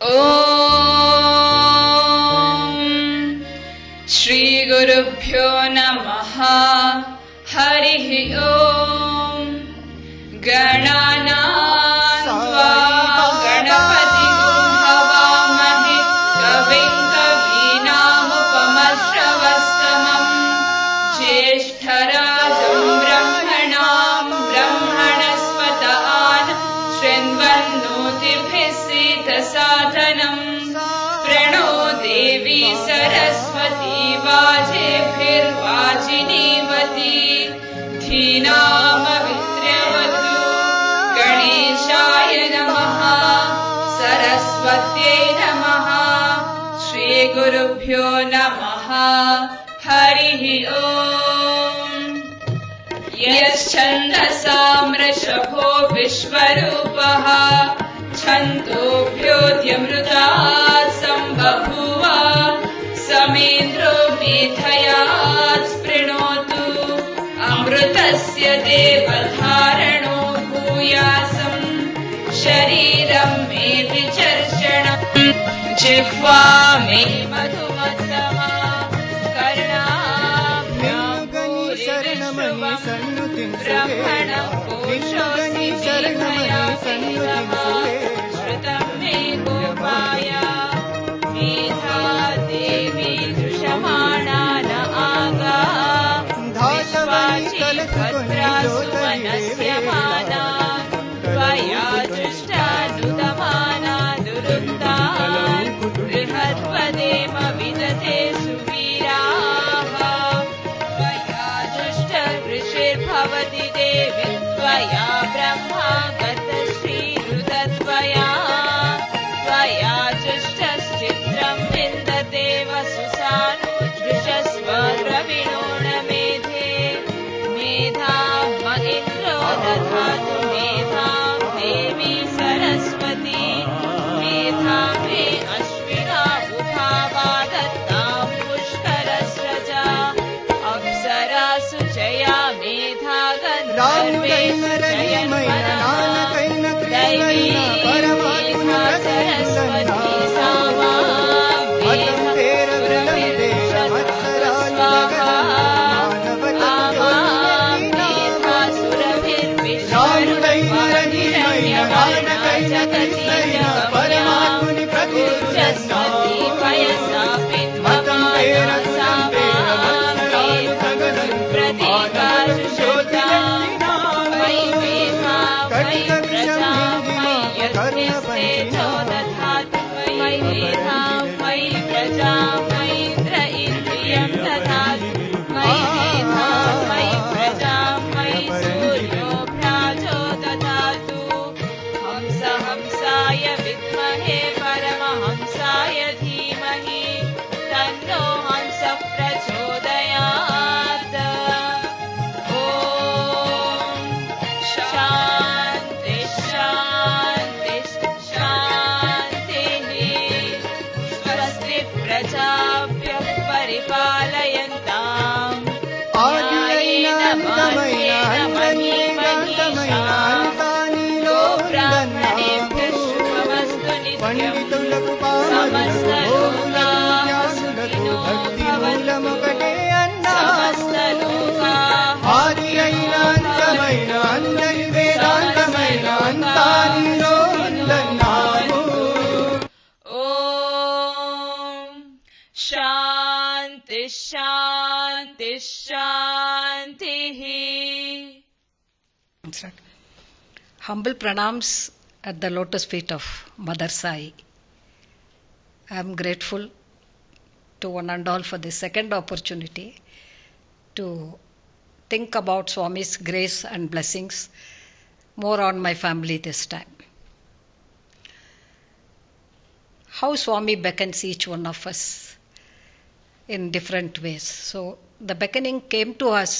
ఓం శ్రీ గురుభ్యో నమః. హరి ఓం. గణానాం త్వా గణపతిం హవామహే కవిం కవీనాముపమశ్రవస్తమం జ్యేష్ఠరాజం బ్రహ్మణాం బ్రహ్మణస్పత శృణ్వన్నోతిభిः सीदसादनं प्रणो देवी सरस्वती वाजेभिर्वाजिनीवती धीनामविद्र्यवतु. गणेशाय नमः. सरस्वत्यै नमः. श्रीगुरुभ्यो नमः. हरिः ओम्. यश्छन्दसां वृषभो विश्वरूपः छन्दोभ्योऽध्यमृतात् सम्बभूव समेन्द्रो मेधया स्पृणोतु. अमृतस्य देवधारणो भूयासं शरीरं मे विचर्षणम्. जिह्वा मे मधुमत्तमा कर्णाभ्यां ब्रह्मणं कोशोऽस्मि मया श्रुतं मे गोपाय. मेधा देवी दृशमाणा न आगा विश्वाची भद्रासु मनस्यमाना त्वया दृष्टानुदमाना दुरुक्ता बृहत्पदेम विदते सुवीराः. त्वया दृष्टवृषिर्भवति देवी त्वया ब्रह्मा गतश्रीरुतत्वया. त्वया दृष्टश्चित्रं विन्दते वसुसानुदृशस्व द्रविणोणमेधे. मेधां म इन्द्रो दधातु मेधां देवी सरस्वती. मेधां मे अश्विना बुधावा दत्तां पुष्करस्रजा. अप्सरासु जया मेधा गन्धर्वेषु जयन्मना. दैवी मेधा सरस्वती सा मां स्वाहा. आमां मेधा सुरभिर्विश्वरूपहिरण्यवर्णा जगतीजगम्यां ऊर्जस्वती पयसा पिन्वमाना सा मां प्रतीकाशु शोधा. मयि मेधा मयि प्रजा मयि यज्ञस्तेजो दधातु. मयि मेधा मयि प्रजा मयीन्द्र इन्द्रियं दधातु. मयि मेधा मयि प्रजा मयि सूर्यो भ्राजो दधातु. हंस हंसाय विद्महे परमहंसाय धीमहि तन्नो हंसः प्रचोदयात्. ॐ शान्ति शान्ति शान्तिः. स्वस्ति प्रजाभ्यः परिपालयन्ताम् न्यायेन मार्गेण महीमहीषा. गोब्राह्मणेभ्यः शुभमस्तु नित्यम्. समस्तलोकाः सुखिनो भवन्तु. समस्तलोकाः ఓం శాంతి శాంతి శాంతి. Humble pranams at the lotus feet of Mother Sai. I am grateful to one and all for this second opportunity to think about Swami's grace and blessings more on my family this time. How Swami beckons each one of us in different ways. So the beckoning came to us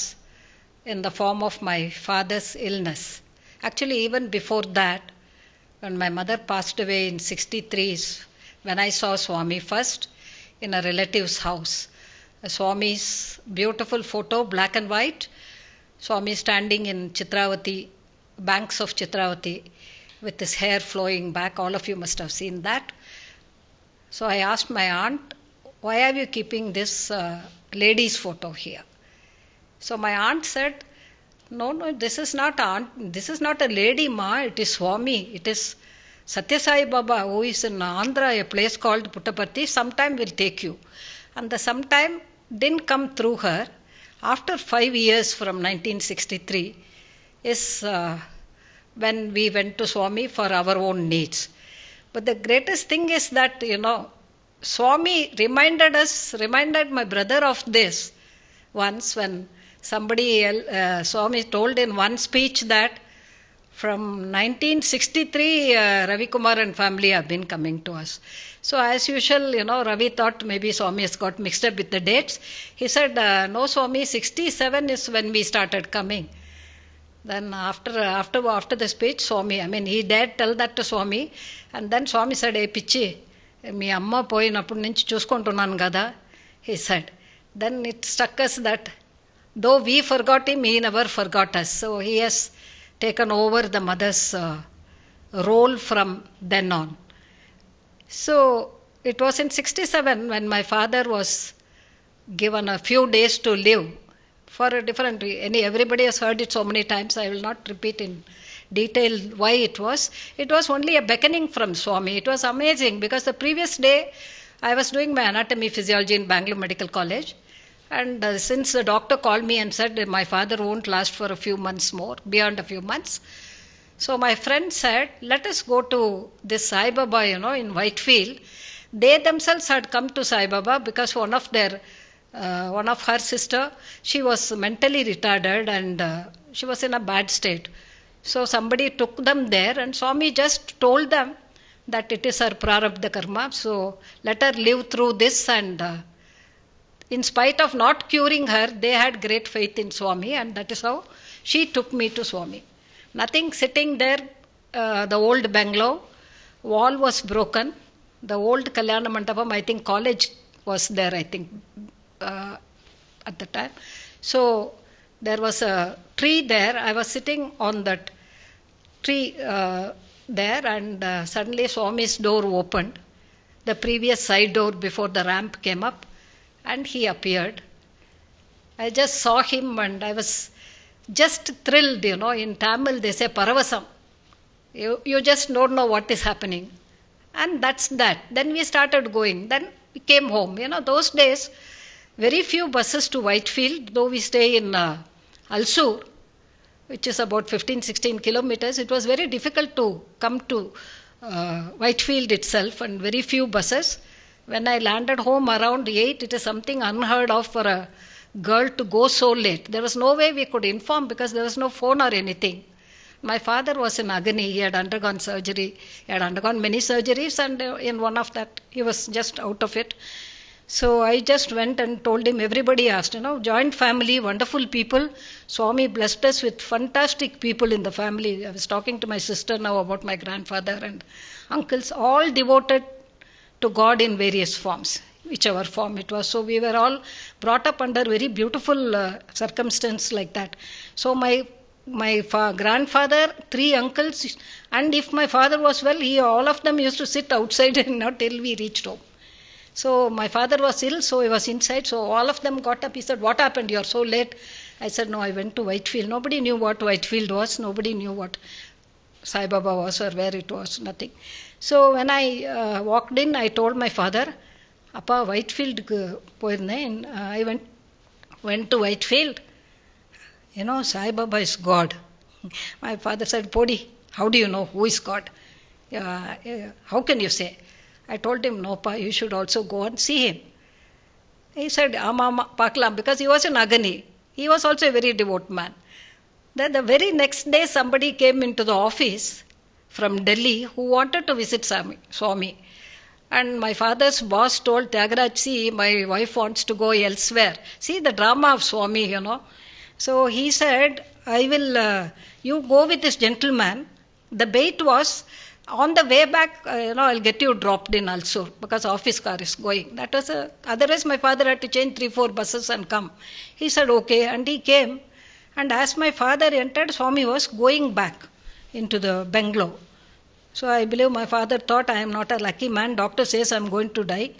in the form of my father's illness. Actually, even before that, when my mother passed away in 63, is when I saw Swami first in a relative's house. Swami's beautiful photo, black and white, Swami standing in Chitravati, banks of Chitravati, with his hair flowing back. All of you must have seen that. So I asked my aunt, why are you keeping this lady's photo here? So my aunt said, no, this is not aunt, this is not a lady, ma, it is Swami, it is Satya Sai Baba, who is in Andhra, a place called Puttaparthi, sometime will take you. And the sometime didn't come through her. After 5 years from 1963 is when we went to Swami for our own needs. But the greatest thing is that, Swami reminded my brother of this once when somebody else, Swami told in one speech that from 1963, Ravi Kumar and family have been coming to us. So as usual, Ravi thought maybe Swami has got mixed up with the dates. He said, no Swami, 67 is when we started coming. Then after the speech, Swami, he dared tell that to Swami. And then Swami said, hey Pichi, మీ అమ్మ పోయినప్పటి నుంచి చూసుకుంటున్నాను కదా, he said. Then it struck us that though we forgot him, he never forgot us. So he has taken over the mother's role from then on. So it was in 67 when my father was given a few days to live for a different reason. Everybody has heard it so many times, I will not repeat in detail why it was. It was only a beckoning from Swami. It was amazing because the previous day I was doing my anatomy physiology in Bangalore Medical College, and since the doctor called me and said my father won't last for a few months more, beyond a few months, so my friend said, let us go to this Sai Baba, in Whitefield. They themselves had come to Sai Baba because one of her sister, she was mentally retarded and she was in a bad state. So somebody took them there and Swami just told them that it is her prarabdha karma, so let her live through this, and in spite of not curing her, they had great faith in Swami, and that is how she took me to Swami. Nothing sitting there, the old bungalow, wall was broken, the old Kalyana Mandapam, I think college was there, at the time. So there was a tree there, I was sitting on that tree there, and suddenly Swami's door opened, the previous side door before the ramp came up, and he appeared. I just saw him and I was just thrilled, in Tamil they say paravasam. You just don't know what is happening. And that's that. Then we started going. Then we came home. Those days, very few buses to Whitefield, though we stay in Alsur, which is about 15-16 kilometers. It was very difficult to come to Whitefield itself, and very few buses. When I landed home around 8, it is something unheard of for a girl to go so late. There was no way we could inform because there was no phone or anything. My father was in agony. He had undergone surgery. He had undergone many surgeries, and in one of that, he was just out of it. So I just went and told him, everybody asked, joint family, wonderful people. Swami blessed us with fantastic people in the family. I was talking to my sister now about my grandfather and uncles, all devoted to God in various forms, whichever form it was. So we were all brought up under very beautiful circumstances like that. So my grandfather, 3 uncles, and if my father was well, all of them used to sit outside and not till we reached home. So my father was ill, so he was inside. So all of them got up. He said, what happened? You are so late. I said, no, I went to Whitefield. Nobody knew what Whitefield was. Nobody knew what Sai Baba was or where it was. Nothing. So when I walked in, I told my father, Appa, Whitefield poirne. I went to Whitefield. Sai Baba is God. My father said, Podi, how do you know who is God? How can you say? I told him, no, Pa, you should also go and see him. He said, Ama Paklam, because he was in agony. He was also a very devout man. Then the very next day, somebody came into the office from Delhi who wanted to visit Swami. And my father's boss told Tyagaraja, see, my wife wants to go elsewhere. See the drama of Swami, So he said, I will, you go with this gentleman. The bait was, on the way back, I'll get you dropped in also because office car is going. That was otherwise my father had to change 3-4 buses and come. He said, okay, and he came. And as my father entered, Swami was going back into the bungalow. So I believe my father thought I am not a lucky man. Doctor says I am going to die.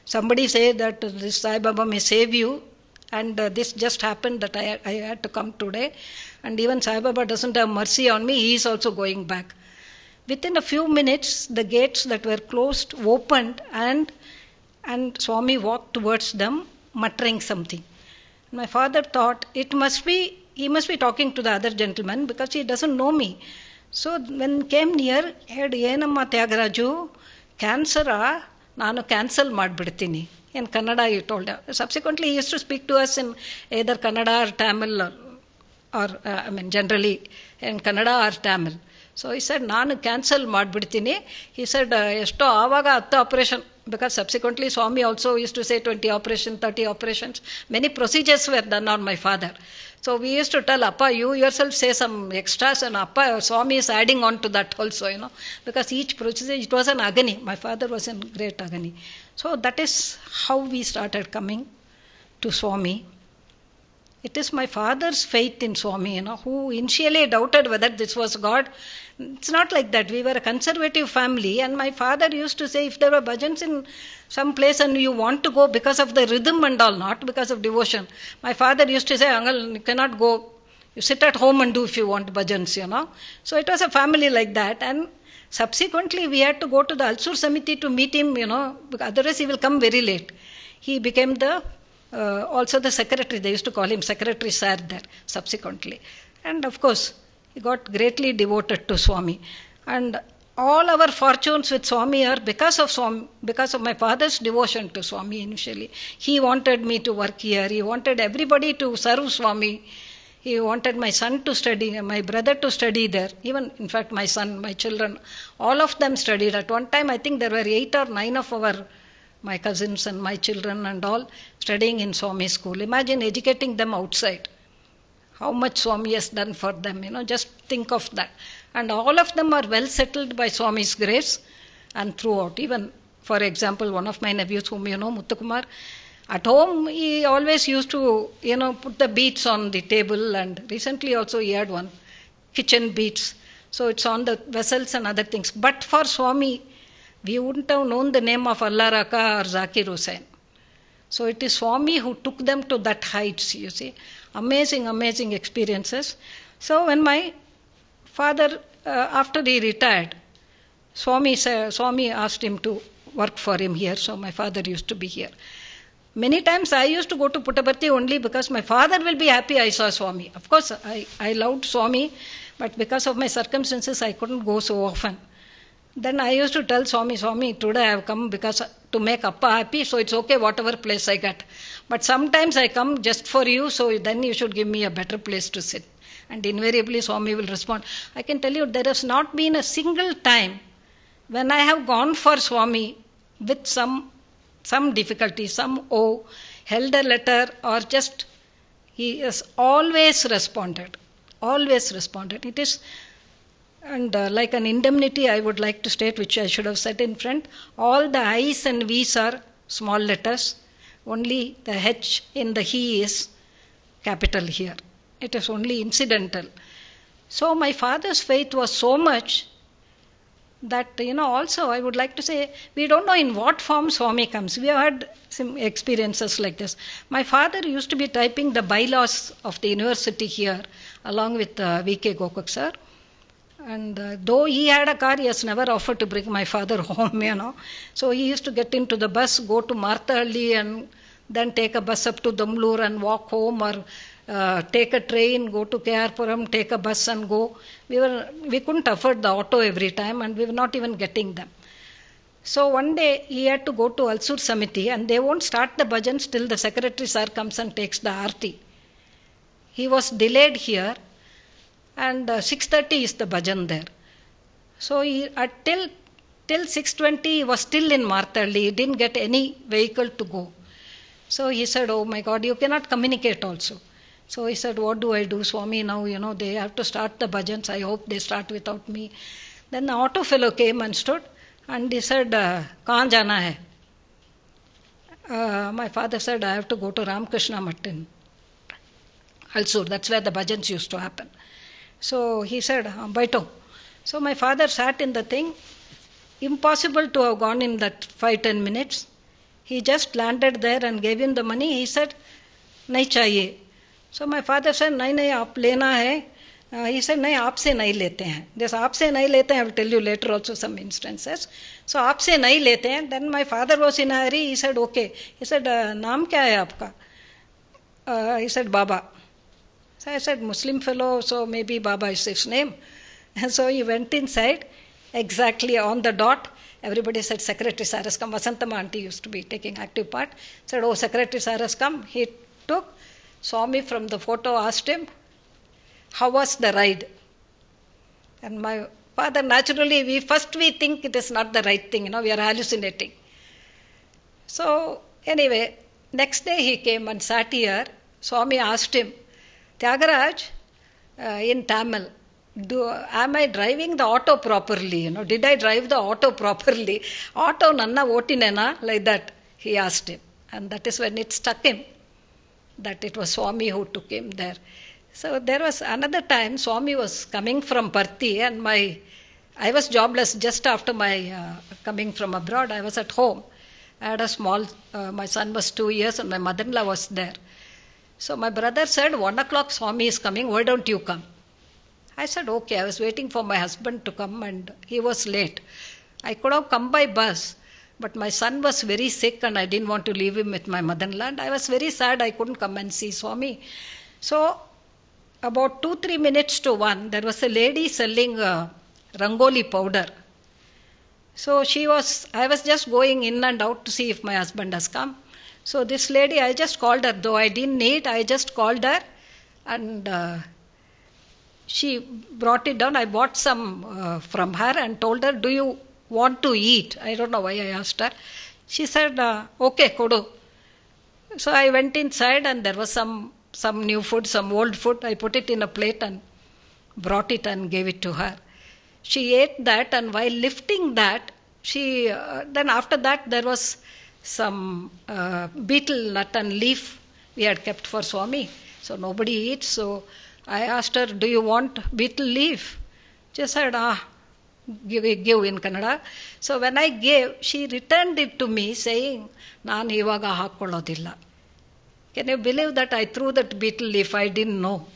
Somebody say that this Sai Baba may save you. And this just happened that I had to come today. And even Sai Baba doesn't have mercy on me. He is also going back. Within a few minutes, the gates that were closed opened and Swami walked towards them, muttering something. My father thought he must be talking to the other gentleman because he doesn't know me. So when came near, heard ಏನಮ್ಮ ತ್ಯಾಗರಾಜು ಕ್ಯಾನ್ಸರಾ ನಾನು cancel ಮಾಡಿಬಿಡ್ತೀನಿ. In Kannada he told. Subsequently he used to speak to us in either Kannada or Tamil or generally in Kannada or Tamil. So he said ನಾನು cancel ಮಾಡಿಬಿಡ್ತೀನಿ. He said ಎಷ್ಟೋ ಆವಾಗ 10 operation, because subsequently Swami also used to say 20 operations, 30 operations. Many procedures were done on my father. So we used to tell Appa, you yourself say some extras, and Appa, Swami is adding on to that also, because each procedure, it was an agony. My father was in great agony. So that is how we started coming to Swami. It is my father's faith in Swami, who initially doubted whether this was God. It's not like that. We were a conservative family, and my father used to say, if there were bhajans in some place and you want to go because of the rhythm and all, not because of devotion. My father used to say, Uncle, you cannot go. You sit at home and do if you want bhajans, So it was a family like that. And subsequently, we had to go to the Alsur Samiti to meet him, because otherwise he will come very late. He became also the secretary. They used to call him Secretary Sir there subsequently. And of course, he got greatly devoted to Swami. And all our fortunes with Swami are because of my father's devotion to Swami initially. He wanted me to work here. He wanted everybody to serve Swami. He wanted my son to study, my brother to study there. Even, in fact, my son, my children, all of them studied. At one time, I think there were 8 or 9 of my cousins and my children and all studying in Swami school. Imagine educating them outside. How much Swami has done for them, just think of that. And all of them are well settled by Swami's grace and throughout. Even, for example, one of my nephews whom you know, Muthukumar, at home he always used to, put the beads on the table, and recently also he had one, kitchen beads. So it's on the vessels and other things. But for Swami, we wouldn't have known the name of Allah Raka or Zakir Hussain. So it is Swami who took them to that heights, you see. Amazing, amazing experiences. So when my father, after he retired, Swami asked him to work for him here. So my father used to be here. Many times I used to go to Puttaparthi only because my father will be happy I saw Swami. Of course, I loved Swami, but because of my circumstances, I couldn't go so often. Then I used to tell Swami, today I have come because to make Appa happy, so it's okay whatever place I get. But sometimes I come just for you, so then you should give me a better place to sit. And invariably Swami will respond. I can tell you there has not been a single time when I have gone for Swami with some difficulty, some held a letter or just, he has always responded. Always responded. It is, and like an indemnity I would like to state, which I should have said in front, all the I's and V's are small letters. Only the H in the he is capital here. It is only incidental. So my father's faith was so much that, also I would like to say, we don't know in what form Swami comes. We have had some experiences like this. My father used to be typing the bylaws of the university here along with V.K. Gokuk sir. And though he had a car, he has never offered to bring my father home, So he used to get into the bus, go to Marthahalli and then take a bus up to Damlur and walk home, or take a train, go to K.R.Puram, take a bus and go. We couldn't afford the auto every time, and we were not even getting them. So one day he had to go to Alsur Samiti, and they won't start the bhajans till the secretary sir comes and takes the aarti. He was delayed here, and 6:30 is the bhajan there. So till 6:20 he was still in Marthahalli. He didn't get any vehicle to go. So he said, oh my God, you cannot communicate also. So he said, what do I do, Swami? Now, they have to start the bhajans. I hope they start without me. Then the auto fellow came and stood, and he said, kahan jana hai? My father said, I have to go to Ramakrishna Math in Alsur. That's where the bhajans used to happen. So he said, baito. So my father sat in the thing. Impossible to have gone in that 5-10 minutes. He just landed there and gave him the money. He said, nahi chahiye. So my father said, nahi, aap lena hai. He said, nahi, aapse nahi lete hain. This aapse nahi lete hain, I will tell you later also some instances. So aapse nahi lete hain. Then my father was in a hurry. He said, okay. He said, naam kya hai aapka? He said, Baba. So I said, Muslim fellow, so maybe Baba is his name. And so he went inside, exactly on the dot. Everybody said, Secretary sir has come. Vasantama auntie used to be taking active part. Said, oh, Secretary sir has come. He took, saw me from the photo, asked him, how was the ride? And my father, naturally, we think it is not the right thing, we are hallucinating. So anyway, next day he came and sat here. Swami asked him, Tyagaraja, in Tamil, am I driving the auto properly? Did I drive the auto properly? Auto nanna otinena? Like that, he asked him. And that is when it struck him that it was Swami who took him there. So there was another time, Swami was coming from Parthi and I was jobless just after my coming from abroad. I was at home. I had a small, my son was 2 years and my mother-in-law was there. So my brother said, 1 o'clock Swami is coming, why don't you come? I said, okay. I was waiting for my husband to come and he was late. I could have come by bus, but my son was very sick and I didn't want to leave him with my mother-in-law. And I was very sad I couldn't come and see Swami. So about 2-3 minutes to 1, there was a lady selling rangoli powder. So I was just going in and out to see if my husband has come. So this lady, I just called her, though I didn't need, I just called her and she brought it down. I bought some from her and told her, do you want to eat? I don't know why I asked her. She said, okay, kodu. So I went inside and there was some new food, some old food. I put it in a plate and brought it and gave it to her. She ate that and while lifting that, then after that there was some betel nut and leaf we had kept for Swami. So nobody eats. So I asked her, do you want betel leaf? She said, give in Kannada. So when I gave, she returned it to me saying, Naan ivaga hakkolodilla. Can you believe that I threw that betel leaf? I didn't know.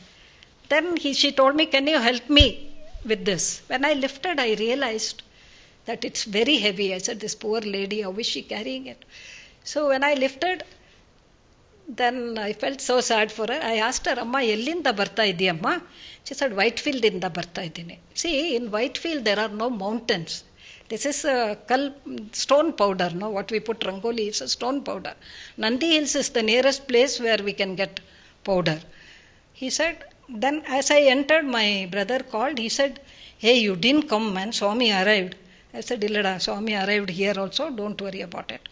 Then she told me, can you help me with this? When I lifted, I realized that it's very heavy. I said, this poor lady, how is she carrying it? So when I lifted, then I felt so sad for her. I asked her, Amma, ellinda barta idiyamma? She said, Whitefield inda barta idine. See, in Whitefield there are no mountains. This is a stone powder, what we put rangoli is a stone powder. Nandi Hills is the nearest place where we can get powder. He said, then as I entered, my brother called. He said, hey, you didn't come, man. Swami arrived. I said, Illada, Swami arrived here also. Don't worry about it.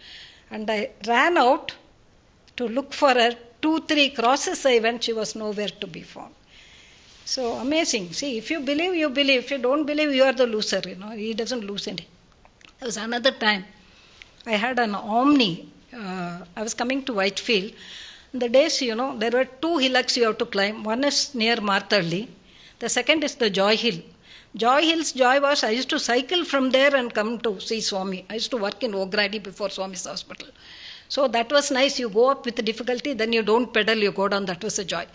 And I ran out to look for her. 2-3 crosses I went. She was nowhere to be found. So amazing. See, if you believe, you believe. If you don't believe, you are the loser. He doesn't lose any. There was another time. I had an Omni. I was coming to Whitefield. The days, there were 2 hillocks you have to climb. One is near Marthalli. The second is the Joy Hill. Joy Hill's joy was I used to cycle from there and come to see Swami. I used to work in Ogradi before Swami's hospital. So that was nice. You go up with difficulty, then you don't pedal, you go down. That was a joy.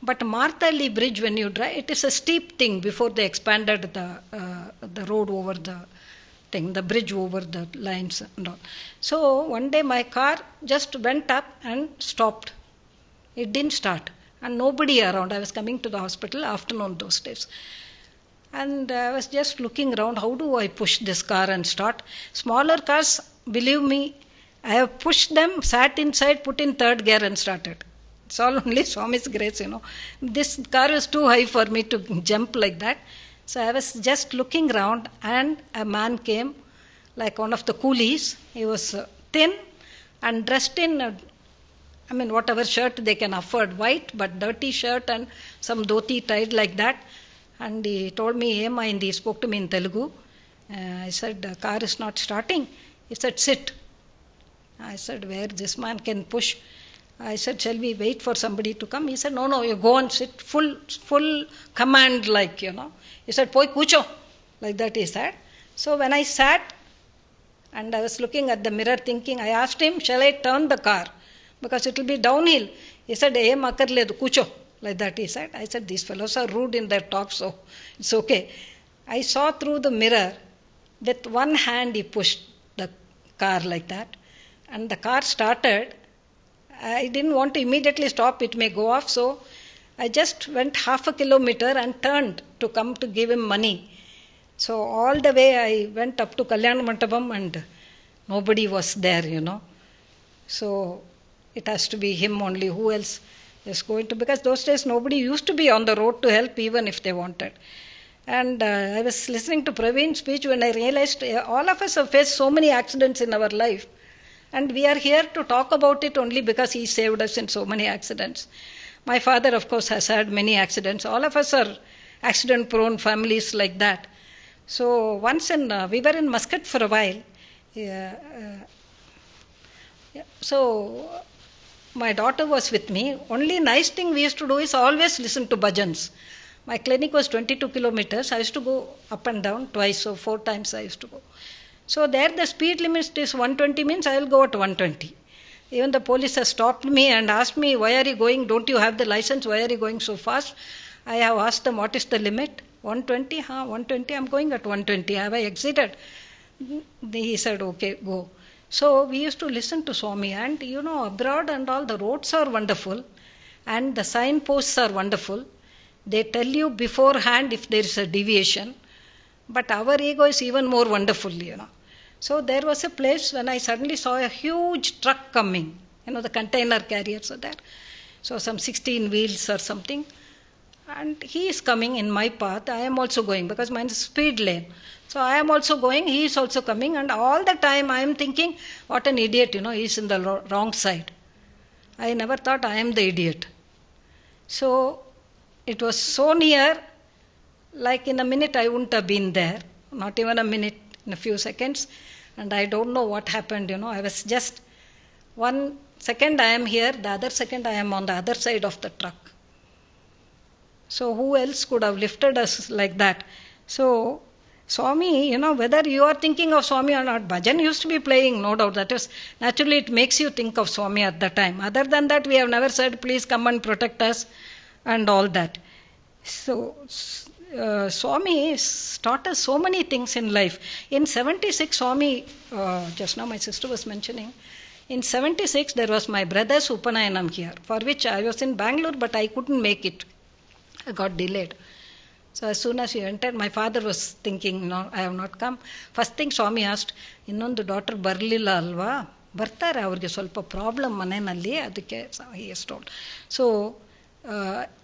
But Marthalli Bridge, when you drive, it is a steep thing before they expanded the road over the bridge over the lines and all. So one day my car just went up and stopped. It didn't start. And nobody around. I was coming to the hospital afternoon those days. And I was just looking around, how do I push this car and start? Smaller cars, believe me, I have pushed them, sat inside, put in 3rd gear and started. It's all only Swami's grace, This car was too high for me to jump like that. So I was just looking around and a man came, like one of the coolies. He was thin and dressed in, whatever shirt they can afford, white, but dirty shirt and some dhoti tied like that. And he told me, Ema, and he spoke to me in Telugu. I said, the car is not starting. He said, sit. I said, where this man can push. I said, shall we wait for somebody to come? He said, no, you go and sit, full command like, He said, poi kucho. Like that he said. So when I sat and I was looking at the mirror thinking, I asked him, shall I turn the car? Because it will be downhill. He said, "Em akarledu, kucho." Like that he said. I said, these fellows are rude in their talk, so it's okay. I saw through the mirror. With one hand he pushed the car like that. And the car started. I didn't want to immediately stop, it may go off. So I just went half a kilometer and turned to come to give him money. So all the way I went up to Kalyana Mandapam and nobody was there. So it has to be him only. Who else is going to? Because those days nobody used to be on the road to help even if they wanted. And I was listening to Praveen's speech when I realized all of us have faced so many accidents in our life. And we are here to talk about it only because he saved us in so many accidents. My father, of course, has had many accidents. All of us are accident-prone families like that. So once we were in Muscat for a while. So my daughter was with me. Only nice thing we used to do is always listen to bhajans. My clinic was 22 kilometers. I used to go up and down twice, so 4 times I used to go. So there the speed limit is 120 means I will go at 120. Even the police has stopped me and asked me, why are you going? Don't you have the license? Why are you going so fast? I have asked them, what is the limit? 120? 120. I'm going at 120. Have I exceeded? He said, okay, go. So we used to listen to Swami, and abroad and all the roads are wonderful and the signposts are wonderful. They tell you beforehand if there is a deviation. But our ego is even more wonderful. So there was a place when I suddenly saw a huge truck coming. The container carriers are there. So some 16 wheels or something. And he is coming in my path. I am also going because mine is speed lane. So I am also going. He is also coming. And all the time I am thinking, what an idiot, he is in the wrong side. I never thought I am the idiot. So it was so near, like in a minute I wouldn't have been there. Not even a minute, in a few seconds. And I don't know what happened, I was just 1 second I am here, the other second I am on the other side of the truck. So who else could have lifted us like that? So Swami, whether you are thinking of Swami or not, bhajan used to be playing, no doubt. That is, naturally it makes you think of Swami at the time. Other than that, we have never said, please come and protect us and all that. So Swami taught us so many things in life. In 76, Swami, just now my sister was mentioning, in 76 there was my brother's Upanayanam here, for which I was in Bangalore, but I couldn't make it. I got delayed. So as soon as he entered, my father was thinking, no, I have not come. First thing Swami asked, ಇನ್ನೊಂದು daughter ಬರಲಿಲ್ಲ ಅಲ್ವಾ? ಬರ್ತಾರೆ ಅವ್ರಿಗೆ ಸ್ವಲ್ಪ problem ಮನೆಯಲ್ಲಿ, ಅದಕ್ಕೆ he has told. So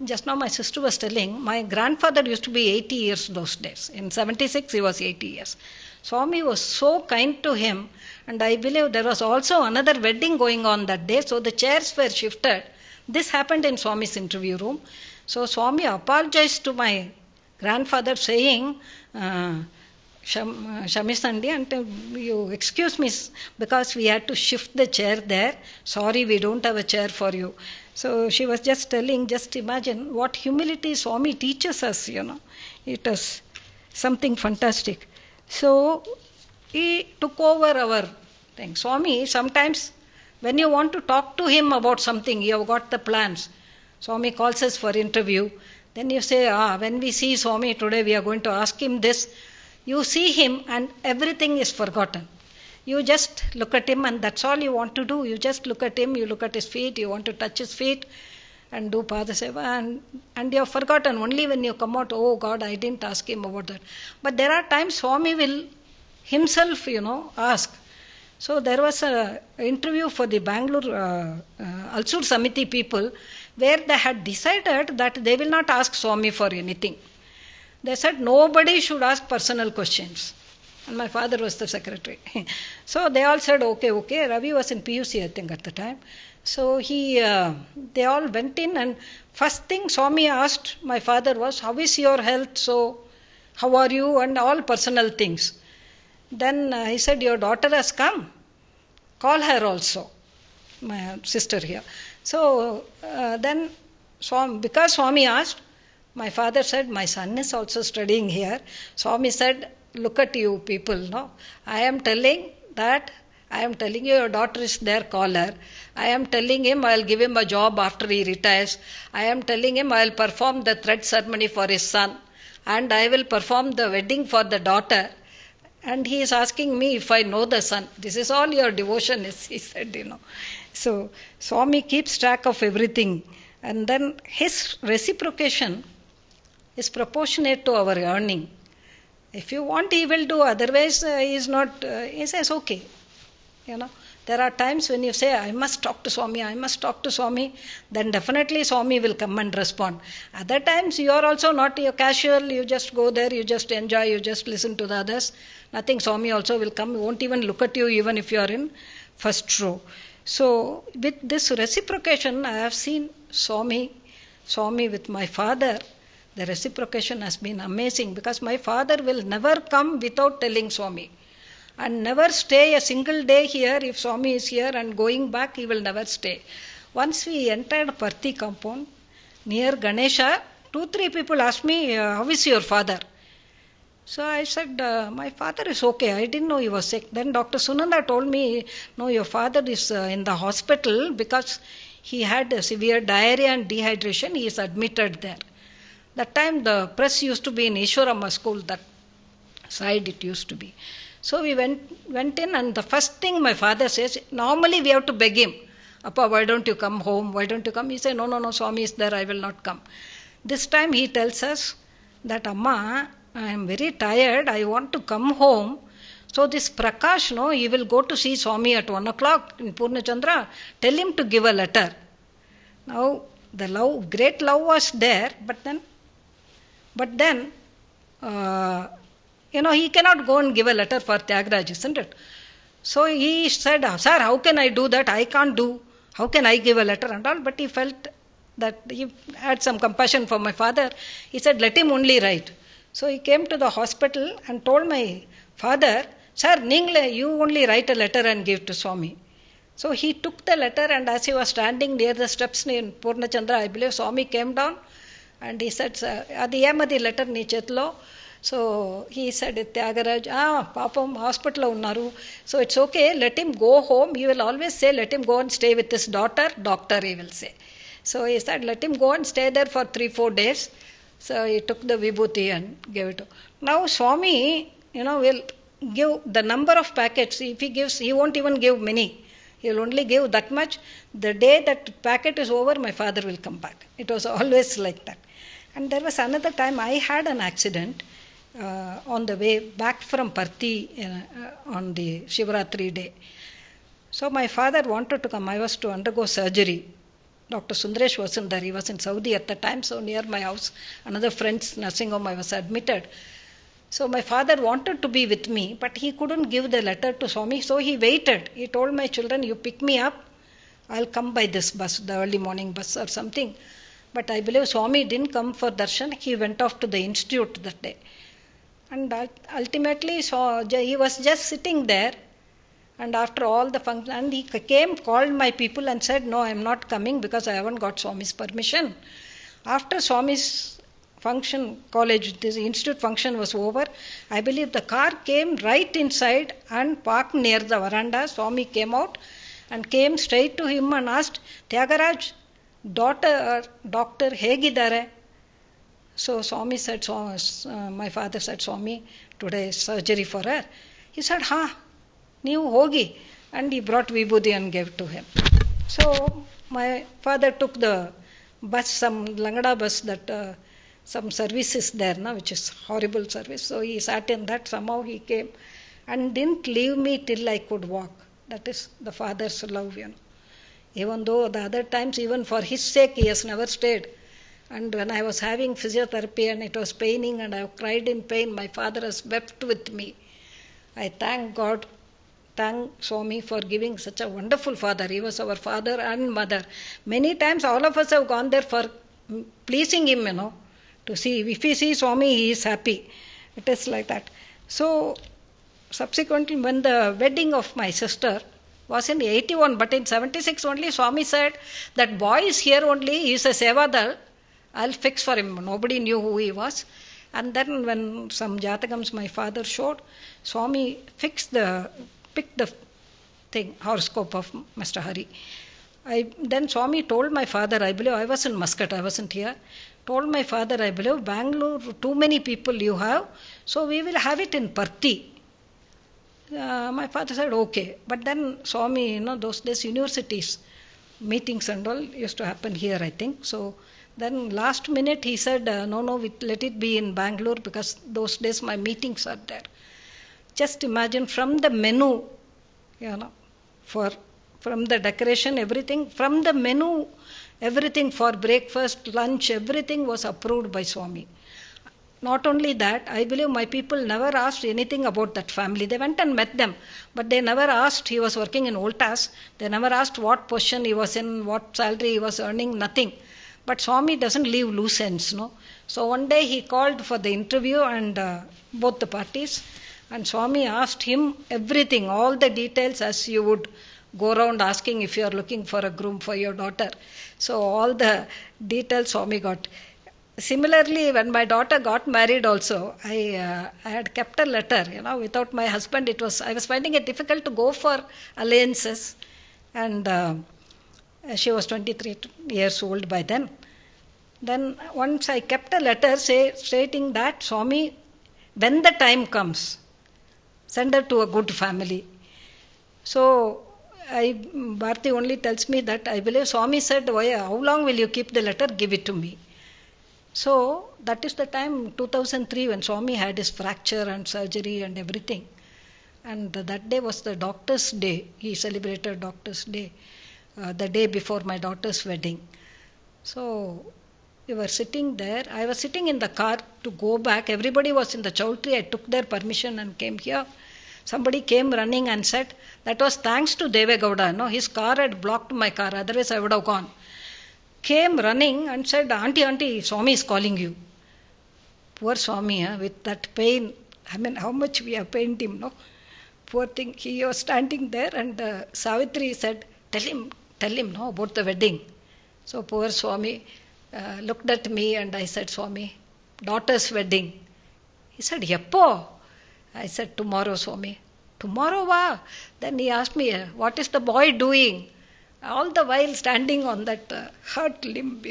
just now my sister was telling, my grandfather used to be 80 years those days. In 76 he was 80 years. Swami was so kind to him, and I believe there was also another wedding going on that day, so the chairs were shifted. This happened in Swami's interview room. So Swami apologized to my grandfather saying, Shamisandi, and you excuse me because we had to shift the chair there. Sorry, we don't have a chair for you. So she was just telling, just imagine what humility Swami teaches us, It is something fantastic. So he took over our thing. Swami, sometimes when you want to talk to him about something, you have got the plans. Swami calls us for interview. Then you say, when we see Swami today, we are going to ask him this. You see him and everything is forgotten. You just look at him and that's all you want to do. You just look at him, you look at his feet, you want to touch his feet and do Padaseva, and you have forgotten. Only when you come out, oh God, I didn't ask him about that. But there are times Swami will himself, ask. So there was an interview for the Bangalore Alsur Samiti people where they had decided that they will not ask Swami for anything. They said nobody should ask personal questions. And my father was the secretary. So they all said, okay. Ravi was in PUC, I think, at the time. So they all went in, and first thing Swami asked my father was, how is your health? So how are you? And all personal things. Then he said, your daughter has come. Call her also, my sister here. So then, because Swami asked, My father said, my son is also studying here. Swami said, look at you people, no? I am telling you your daughter is their caller. I am telling him I'll give him a job after he retires. I am telling him I'll perform the thread ceremony for his son. And I will perform the wedding for the daughter. And he is asking me if I know the son. This is all your devotion is, he said, So, Swami keeps track of everything. And then his reciprocation is proportionate to our earning. If you want, he will do. Otherwise, he is not, he says, okay. There are times when you say, I must talk to Swami, then definitely Swami will come and respond. Other times you are also not casual, you just go there, you just enjoy, you just listen to the others. Nothing, Swami also will come, he won't even look at you even if you are in first row. So with this reciprocation, I have seen Swami with my father, the reciprocation has been amazing because my father will never come without telling Swami. And never stay a single day here. If Swami is here and going back, he will never stay. Once we entered Parthi compound, near Ganesha, 2-3 people asked me, how is your father? So I said, my father is okay. I didn't know he was sick. Then Dr. Sunanda told me, no, your father is in the hospital because he had a severe diarrhea and dehydration. He is admitted there. That time the press used to be in Ishwarama school, that side it used to be. So we went in, and the first thing my father says, normally we have to beg him, Appa, why don't you come home? Why don't you come? He said, no, Swami is there, I will not come. This time he tells us that, Amma, I am very tired, I want to come home. So this Prakash, he will go to see Swami at 1 o'clock in Purnachandra. Tell him to give a letter. Now, the great love was there, but then, he cannot go and give a letter for Tyagaraja, isn't it? So he said, sir, how can I do that? I can't do. How can I give a letter and all? But he felt that he had some compassion for my father. He said, let him only write. So he came to the hospital and told my father, sir, you only write a letter and give to Swami. So he took the letter, and as he was standing near the steps in Purnachandra, I believe Swami came down and he said, Adi Yamadi letter ni chetlo. So he said, Tyagaraja, Papam, hospital unnaru. So it's okay, let him go home. He will always say, let him go and stay with his doctor, he will say. So he said, let him go and stay there for 3-4 days. So he took the vibhuti and gave it. Now Swami, will give the number of packets. If he gives, he won't even give many. He will only give that much. The day that packet is over, my father will come back. It was always like that. And there was another time I had an accident on the way back from Parthi on the Shivaratri day. So my father wanted to come. I was to undergo surgery. Dr. Sundaresh wasn't there. He was in Saudi at the time, so near my house. Another friend's nursing home, I was admitted. So my father wanted to be with me, but he couldn't give the letter to Swami, so he waited. He told my children, you pick me up, I'll come by this bus, the early morning bus or something. But I believe Swami didn't come for darshan. He went off to the institute that day. And ultimately, he was just sitting there. And after all the function, and he came, called my people and said, no, I am not coming because I haven't got Swami's permission. After Swami's function, this institute function was over, I believe the car came right inside and parked near the veranda. Swami came out and came straight to him and asked, Tyagaraja, doctor hegidare? So Swami said, my father said, Swami, today is surgery for her. He said, Neevu hogi. And he brought vibhuti and gave to him. So my father took the bus, some Langada bus, that some service is there, which is horrible service. So he sat in that. Somehow he came and didn't leave me till I could walk. That is the father's love, Even though the other times, even for his sake, he has never stayed. And when I was having physiotherapy and it was paining and I cried in pain, my father has wept with me. I thank God, thank Swami for giving such a wonderful father. He was our father and mother. Many times all of us have gone there for pleasing him, to see. If we see Swami, he is happy. It is like that. So subsequently, when the wedding of my sister was in 81, but in 76 only, Swami said that boy is here only, he is a Sevadal, I'll fix for him. Nobody knew who he was. And then when some Jatakams my father showed, Swami picked the horoscope of Mr. Hari. Then Swami told my father, I believe I was in Muscat, I wasn't here, told my father, I believe Bangalore, too many people you have, so we will have it in Parthi. My father said, okay. But then Swami, those days universities, meetings and all used to happen here, I think. So then last minute he said, no, let it be in Bangalore because those days my meetings are there. Just imagine from the menu, from the decoration, everything, from the menu, everything for breakfast, lunch, everything was approved by Swami. Not only that, I believe my people never asked anything about that family. They went and met them, but they never asked. He was working in Voltas. They never asked what position he was in, what salary he was earning, nothing. But Swami doesn't leave loose ends, no. So one day he called for the interview and both the parties, and Swami asked him everything, all the details as you would go around asking if you are looking for a groom for your daughter. So all the details Swami got. Similarly, when my daughter got married also, I had kept a letter, without my husband I was finding it difficult to go for alliances, and she was 23 years old by then. Then once I kept a letter stating that, Swami, when the time comes, send her to a good family. So Bharti only tells me that I believe Swami said, how long will you keep the letter? Give it to me. So that is the time, 2003, when Swami had his fracture and surgery and everything. And that day was the doctor's day. He celebrated doctor's day, the day before my daughter's wedding. So we were sitting there. I was sitting in the car to go back. Everybody was in the Chowtry. I took their permission and came here. Somebody came running and said, that was thanks to Devegowda. No, his car had blocked my car. Otherwise I would have gone. Came running and said, Auntie, Swami is calling you. Poor Swami, with that pain. I mean, how much we have pained him, no? Poor thing. He was standing there and Savitri said, tell him, no, about the wedding. So poor Swami looked at me and I said, Swami, daughter's wedding. He said, Yeppo? I said, tomorrow, Swami. Tomorrow, wa? Then he asked me, what is the boy doing? All the while standing on that hurt limb,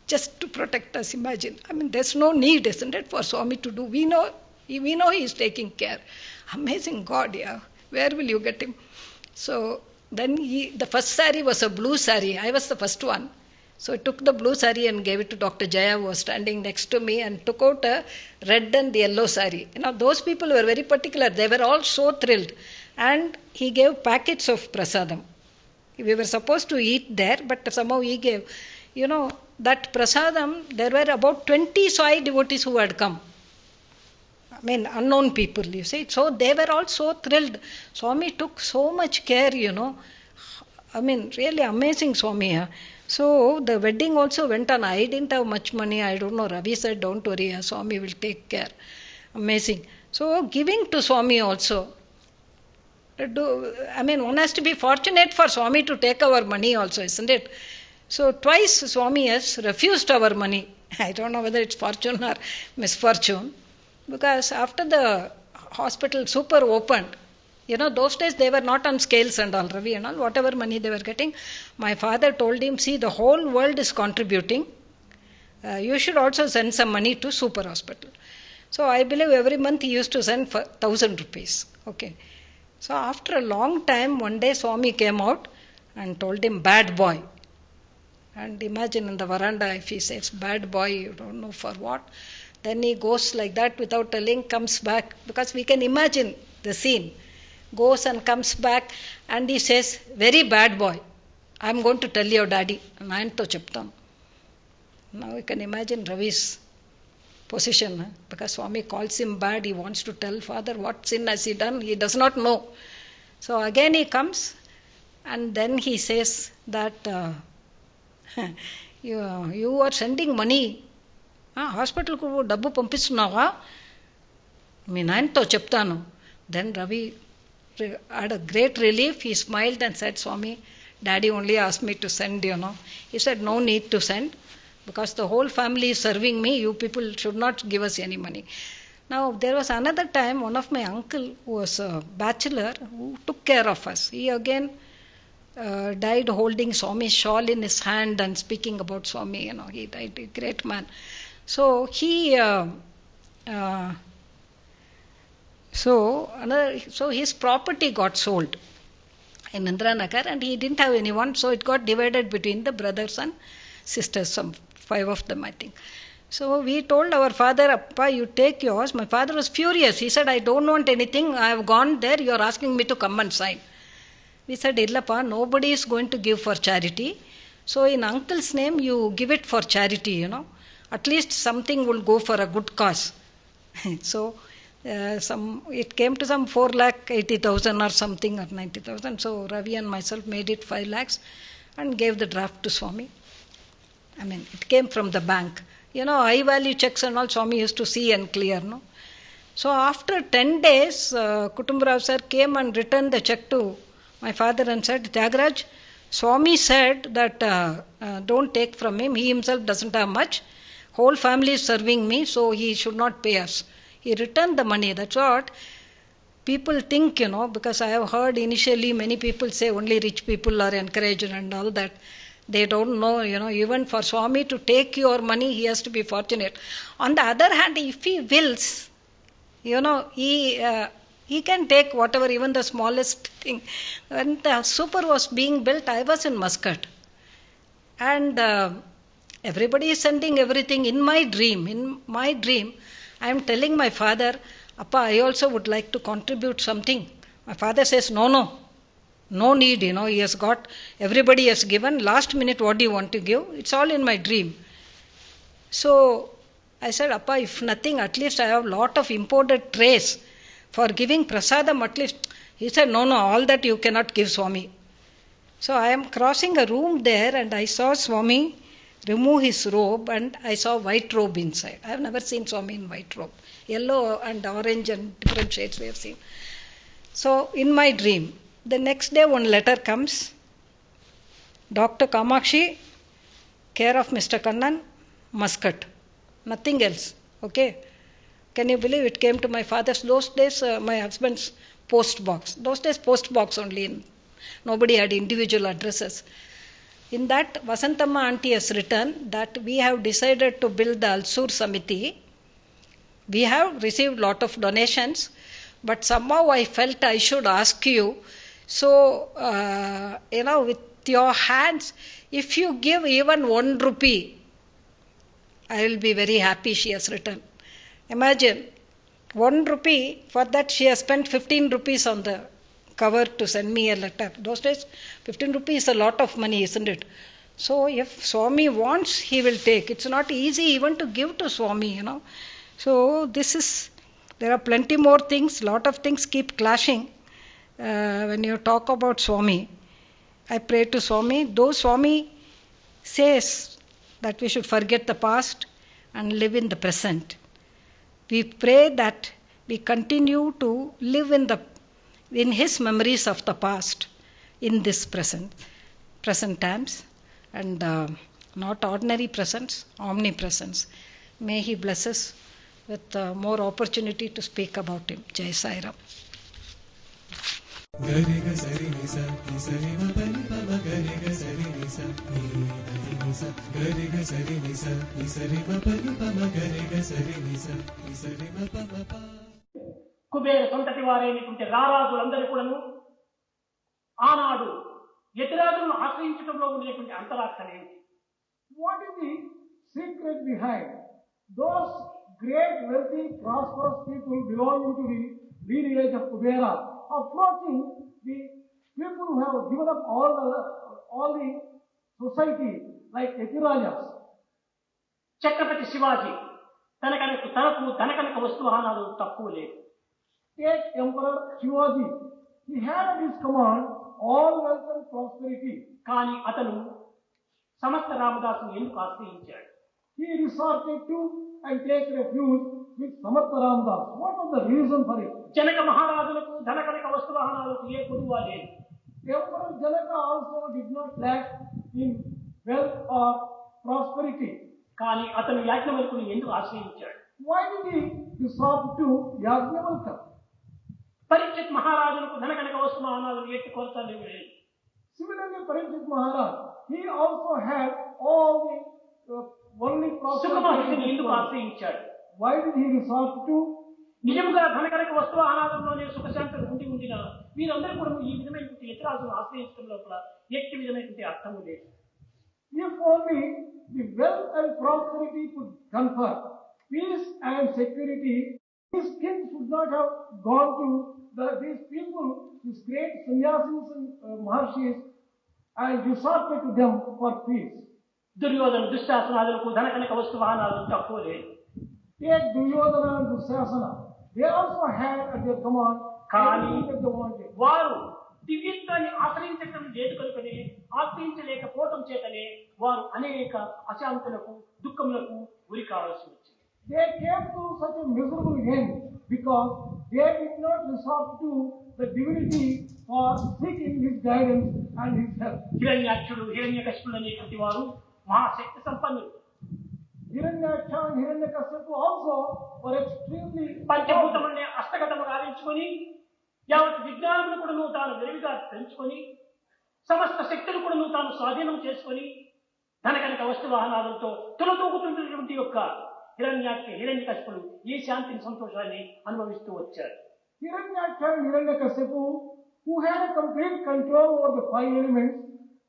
just to protect us, imagine. I mean, there's no need, isn't it, for Swami to do. We know he is taking care. Amazing God, yeah. Where will you get him? So then the first sari was a blue sari. I was the first one. So I took the blue sari and gave it to Dr. Jaya, who was standing next to me, and took out a red and yellow sari. Those people were very particular. They were all so thrilled. And he gave packets of prasadam. We were supposed to eat there, but somehow he gave. That prasadam, there were about 20 Sai devotees who had come. I mean, unknown people, you see. So they were all so thrilled. Swami took so much care, I mean, really amazing Swami. So the wedding also went on. I didn't have much money. I don't know. Ravi said, don't worry, Swami will take care. Amazing. So giving to Swami also. One has to be fortunate for Swami to take our money also, isn't it? So twice Swami has refused our money. I don't know whether it's fortune or misfortune. Because after the hospital super opened, those days they were not on scales and all, Ravi and all, whatever money they were getting. My father told him, see, the whole world is contributing. You should also send some money to super hospital. So I believe every month he used to send for 1,000 rupees. Okay. So after a long time, one day Swami came out and told him, bad boy. And imagine in the veranda, if he says, bad boy, you don't know for what. Then he goes like that without telling, comes back, because we can imagine the scene. Goes and comes back and he says, very bad boy. I'm going to tell your daddy. Nayanto cheptam. Now you can imagine Ravi's position, because Swami calls him bad. He wants to tell father what sin has he done. He does not know. So again he comes and then he says that you are sending money. Hospital ku dabbu pampistunnava? Me nayanto cheptanu. Then Ravi had a great relief. He smiled and said, Swami, Daddy only asked me to send, He said, no need to send. because the whole family is serving me. You people should not give us any money. Now, there was another time, one of my uncle who was a bachelor who took care of us. He again died holding Swami's shawl in his hand and speaking about Swami. He died, a great man. So so his property got sold in Indiranagar, and he didn't have anyone, so it got divided between the brothers and sisters, some 5 of them, I think. So we told our father, Appa, you take yours. My father was furious. He said, I don't want anything. I have gone there. You are asking me to come and sign. We said, Illappa, nobody is going to give for charity. So in uncle's name, you give it for charity, At least something will go for a good cause. So it came to some 4,80,000 or something, or 90,000. So Ravi and myself made it 5 lakhs and gave the draft to Swami. It came from the bank. High value checks and all Swami used to see and clear, no? So after 10 days, Kutumbarao sir came and returned the check to my father and said, Tyagaraj, Swami said that don't take from him. He himself doesn't have much. Whole family is serving me, so he should not pay us. He returned the money. That's what people think, because I have heard initially many people say only rich people are encouraged and all that. They don't know, even for Swami to take your money, he has to be fortunate. On the other hand, if he wills, he can take whatever, even the smallest thing. When the super was being built, I was in Muscat. And everybody is sending everything. In my dream, I am telling my father, Appa, I also would like to contribute something. My father says, no need, he has got, everybody has given. Last minute, what do you want to give? It's all in my dream. So I said, Appa, if nothing, at least I have a lot of imported trays for giving prasadam at least. He said, no, all that you cannot give Swami. So I am crossing a room there and I saw Swami remove his robe and I saw white robe inside. I have never seen Swami in white robe. Yellow and orange and different shades we have seen. So in my dream, the next day one letter comes. Dr. Kamakshi, care of Mr. Kannan, Muscat. Nothing else. Okay. Can you believe it came to my father's, those days, my husband's post box. Those days post box only. Nobody had individual addresses. In that, Vasantamma auntie has written that we have decided to build the Alsur Samiti. We have received lot of donations, but somehow I felt I should ask you. So, with your hands, if you give even 1 rupee, I will be very happy, she has written. Imagine, 1 rupee, for that she has spent 15 rupees on the cover to send me a letter. Those days, 15 rupees is a lot of money, isn't it? So if Swami wants, he will take. It's not easy even to give to Swami, So there are plenty more things, lot of things keep clashing. When you talk about Swami, I pray to Swami, though Swami says that we should forget the past and live in the present, we pray that we continue to live in his memories of the past in this present times, and not ordinary presence, omnipresence. May he bless us with more opportunity to speak about him. Jai Sai Ram. Gariga sari nisa, nisari ma pani pa ma gariga sari nisa, ni pani nisa. Gariga sari nisa, nisari ma pani pa ma gariga sari nisa, nisari ma pa ma pa. Kubera సొంతటి వారైనటువంటి రారాజులందరూ కూడాను ఆనాడు యతిరాజులను ఆశ్రయించడంలో ఉండేటువంటి అంతరార్థం ఏమిటి? What is the secret behind those great, wealthy, prosperous people belonging to the lineage of Kubera approaching the people who have given up all the society like Yatirajas? Chhatrapati Shivaji తనకు ధనకనక వస్తువాహనాలు తక్కువ లేదు. Take Emperor Shivaji. He had at his command all wealth and prosperity. కానీ అతను సమర్థ రామదాసును ఎందుకు ఆశ్రయించాడు? He resorted to and take refuge with Samartha Ramdas. What was the reason for it? Janaka మహారాజులకు ధనకనక వస్తువాహనాలకు ఏ కొదువా లేదు. Emperor Janaka also did not lack in wealth or prosperity. కానీ అతను యాజ్ఞవల్కుని ఎందుకు ఆశ్రయించాడు? Why did he resort to Yajnavalkya? Parikshit మహారాజులకు ధనకనక వస్తుమానాలు ఎట్టి కొరత లేవు. Similarly, Parikshit Maharaj, he also had all the worldly సుఖమహర్షిని ఎందుకు prosperity. ఆశ్రయించాడు? Why did he resort to? నిజముగా ధనకనక వస్తువు అనాథంలోనే సుఖశాంతులు ఉండినా వీరందరూ కూడా ఈ విధమైనటువంటి ఇతరాలను ఆశ్రయించడం లోపల ఎట్టి విధమైనటువంటి అర్థము లేదు. If only the wealth and prosperity could confer peace and security, these kings would not have gone to these people, these great sannyasis and maharshis, and resorted to them for peace. Duryodhana దుశ్శాసనాదులకు ధనకనక వస్తు వాహనాలను తక్కువ లేదు. Take Duryodhana and Dusyasana. They also had at their command కానీ everything that they wanted. వారు దివ్యత్వాన్ని ఆశ్రయించడం లేదు కనుకనే, ఆశ్రయించలేకపోవటం చేతనే వారు అనేక అశాంతులకు దుఃఖములకు గురి కావాల్సి వచ్చింది. They came to such a miserable end because they did not resort to the divinity for seeking his guidance and his help. హిరణ్యాక్షుడు హిరణ్యకశిపుడు అనేటువంటి వారు మహాశక్తి సంపన్నులు. Hiranyaksha and Hiranyakasipu also were extremely పంచభూతమునే హస్తగతము గావించుకొని యావత్ విజ్ఞానమును కూడా తాను విరివిగా పెంచుకొని సమస్త శక్తులు కూడా తాను స్వాధీనం చేసుకొని ధనకనక వస్తు వాహనాలతో తులతూగుతున్నటువంటి యొక్క హిరణ్యకశిపుడు ఈ శాంతిని సంతోషాన్ని అనుభవిస్తూ వచ్చారు. Hiranyaksha and Hiranyakasipu, who had a complete control over the five elements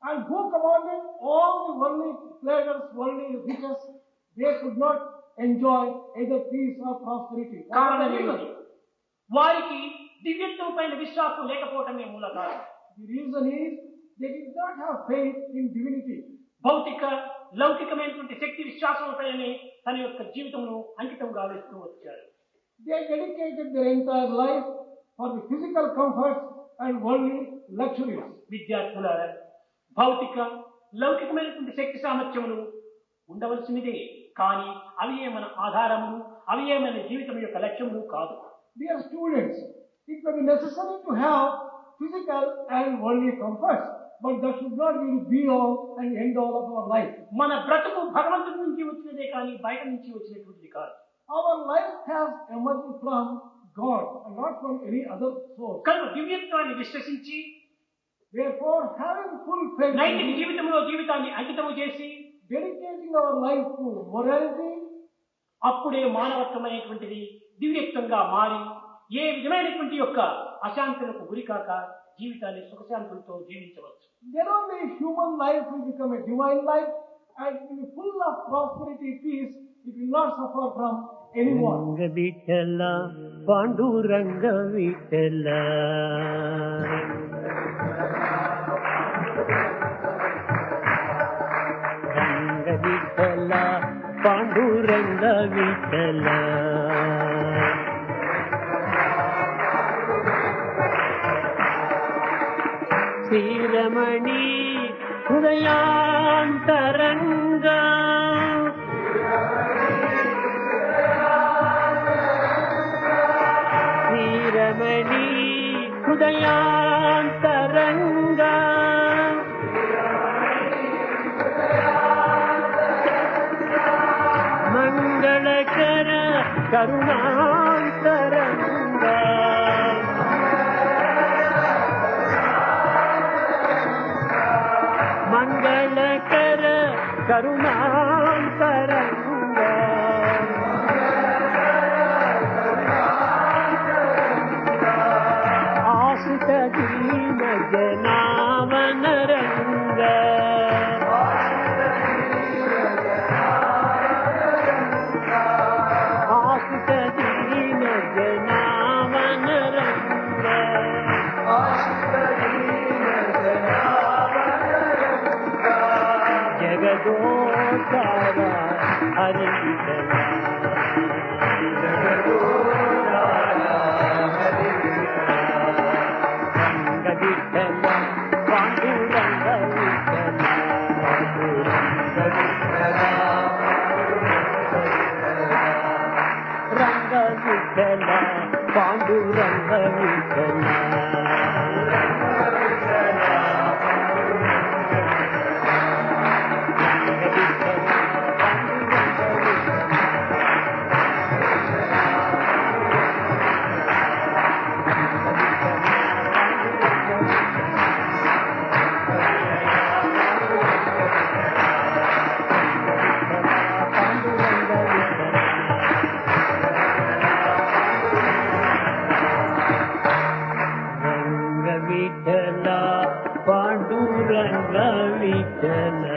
and who commanded all the worldly pleasures, worldly riches, they could not enjoy either peace or prosperity. కారణం ఏమిటి? వారికి దివ్యత్వం పైన విశ్వాసం లేకపోవటమే మూల కారణం. The reason is they did not have faith in divinity. భౌతిక లౌకికమైనటువంటి శక్తి విశ్వాసంపైనే తన యొక్క జీవితమును అంకితం గావిస్తూ వచ్చారు. They dedicated their entire life for the physical comforts and worldly luxuries. విద్యార్థులారా, భౌతిక లౌకికమైనటువంటి శక్తి సామర్థ్యములు ఉండవలసినదే, కానీ అవి మన ఆధారములు, అవి మన జీవితం యొక్క లక్ష్యములు కాదు. Dear students, it may be necessary to have physical and worldly comforts, but that should not be the be-all and end-all of our life. మన బ్రతుకు భగవంతుడి నుంచి వచ్చినదే కానీ బయట నుంచి వచ్చినటువంటిది కాదు. Our life has emerged from God and not from any other source. కనుక దివ్యత్వాన్ని విశ్వసించి Therefore, having full faith, నైతిక జీవితంలో జీవితాన్ని అంకితము చేసి dedicating our life to morality, అప్పుడే మానవత్వం అనేటువంటిది దివ్యత్వంగా మారి ఏ విధమైనటువంటి యొక్క అశాంతులకు గురికాక జీవితాన్ని సుఖశాంతులతో జీవించవచ్చు. then only human life will become a divine life and will be full of prosperity, peace. It will not suffer from anyone. రంగ విఠల పాండురంగ విఠల రంగ విఠల పాండురంగ విఠల శ్రీరమణి హృదయాంతరంగా శ్రీరమణి హృదయాంతరంగా మంగళకర కరుణాంతరంగా మంగళకర కరుణాంతరంగా ఆశ్రిత దీన జనావనరంగా ఆశ్రిత దీన జనావనరంగా జగదోతార హరి రంగ విఠల పాండురంగ విఠల రంగ విఠల పాండురంగ విఠల రంగ విఠల పాండురంగ विठला पांडुरंग विठला